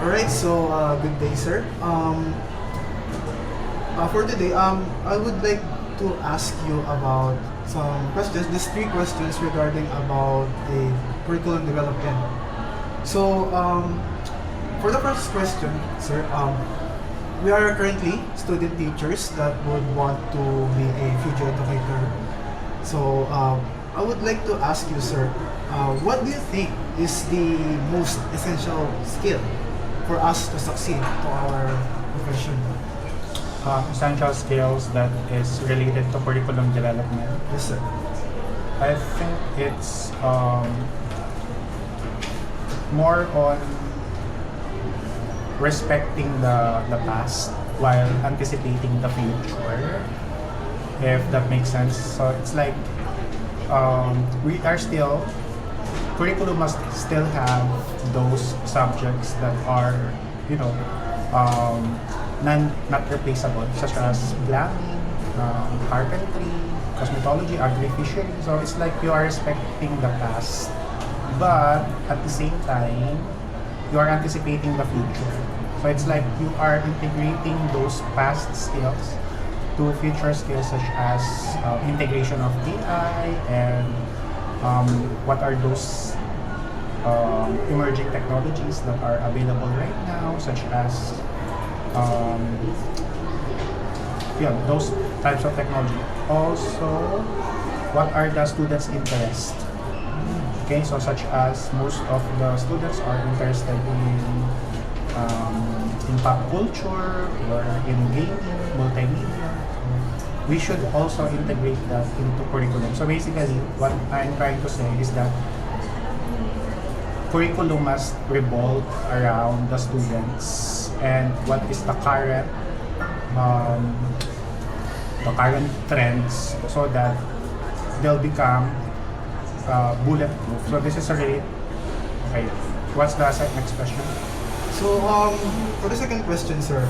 Alright, so good day, sir. For today, I would like to ask you about some questions, just three questions regarding about the curriculum development. So, for the first question, sir, we are currently student teachers that would want to be a future educator. So, I would like to ask you, sir, what do you think is the most essential skill for us to succeed to our profession? Essential skills that is related to curriculum development. Yes, sir. I think it's more on respecting the past while anticipating the future, if that makes sense. So it's like we are still, curriculum must still have those subjects that are, you know, not replaceable, such as plumbing, carpentry, cosmetology, agri-fishery. So it's like you are respecting the past, but at the same time, you are anticipating the future. So it's like you are integrating those past skills to future skills, such as integration of AI and what are those emerging technologies that are available right now, such as those types of technology. Also, what are the students' interests? Okay, so such as most of the students are interested in pop culture or in gaming, multimedia. We should also integrate that into curriculum. So basically, what I'm trying to say is that curriculum must revolve around the students and what is the current trends, so that they'll become bulletproof. So this is a really okay. What's the next question? So, for the second question, sir,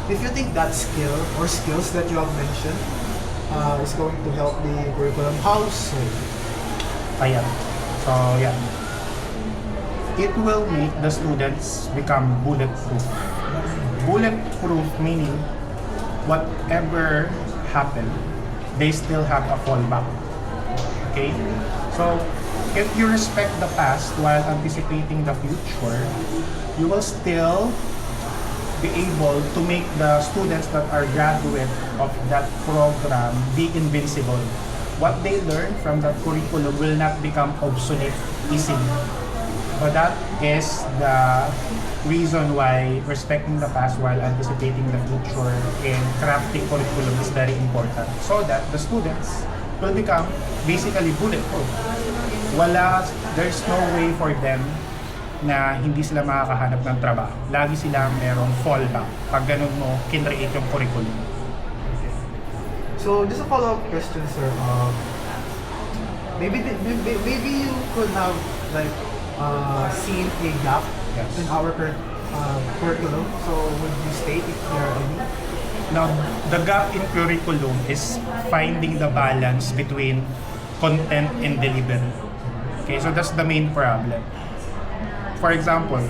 if you think that skill or skills that you have mentioned is going to help the curriculum, how so? Ayan. So yeah, it will make the students become bulletproof. Bulletproof meaning whatever happened, they still have a fallback. Okay? So if you respect the past while anticipating the future, you will still be able to make the students that are graduate of that program be invincible. What they learn from that curriculum will not become obsolete easily. So that is the reason why respecting the past while anticipating the future in crafting curriculum is very important, so that the students will become basically bulletproof. There's no way for them na hindi sila makakahanap ng trabaho. Lagi silang merong fallback pag ganun mo kinreate yung curriculum. So, just a follow-up question, sir. Maybe you could have like seen a gap in our current curriculum. So, would you state if there are any? Now, the gap in curriculum is finding the balance between content and delivery. Okay, so that's the main problem. For example,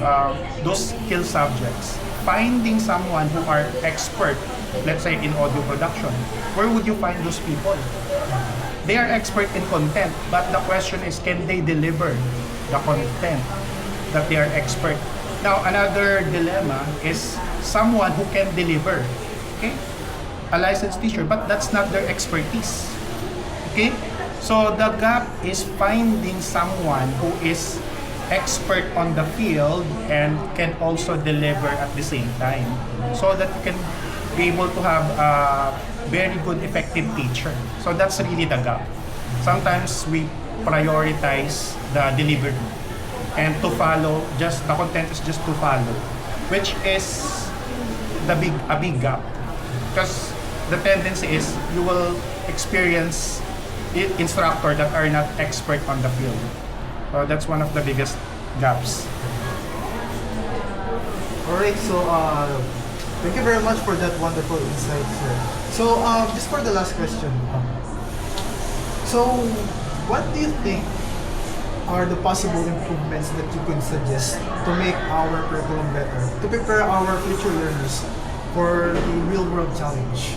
those skill subjects, finding someone who are expert, let's say in audio production, where would you find those people? They are expert in content, but the question is, can they deliver the content that they are expert? Now, another dilemma is someone who can deliver, okay? A licensed teacher, but that's not their expertise, okay? So the gap is finding someone who is expert on the field and can also deliver at the same time, so that you can be able to have a very good, effective teacher. So that's really the gap. Sometimes we prioritize the delivery and to follow, just the content is just to follow, which is a big gap, because the tendency is you will experience instructor that are not expert on the field. So that's one of the biggest gaps. Alright, so thank you very much for that wonderful insight, sir. So just for the last question, so what do you think are the possible improvements that you could suggest to make our curriculum better, to prepare our future learners for the real-world challenge?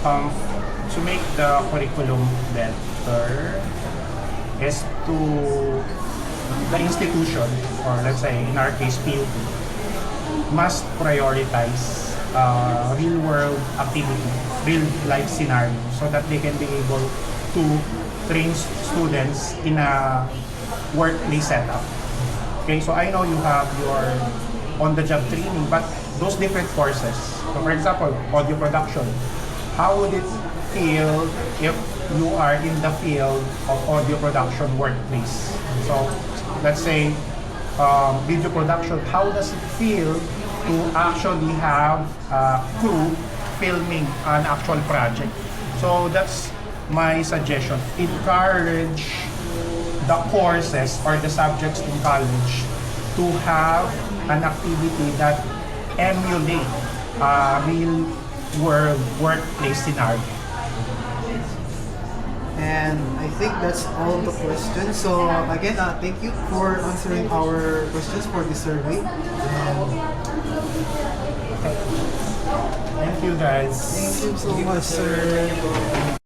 To make the curriculum better is to the institution, or let's say in our case PUP, must prioritize real world activity, real life scenario, so that they can be able to train students in a workplace setup. Okay, so I know you have your on-the-job training, but those different courses. So for example, audio production, how would it feel if you are in the field of audio production workplace? So let's say video production, how does it feel to actually have a crew filming an actual project? So that's my suggestion. Encourage the courses or the subjects in college to have an activity that emulate a real world workplace scenario. And I think that's all the questions. So again, thank you for answering our questions for the survey. And Thank you guys. thank you so much, sir.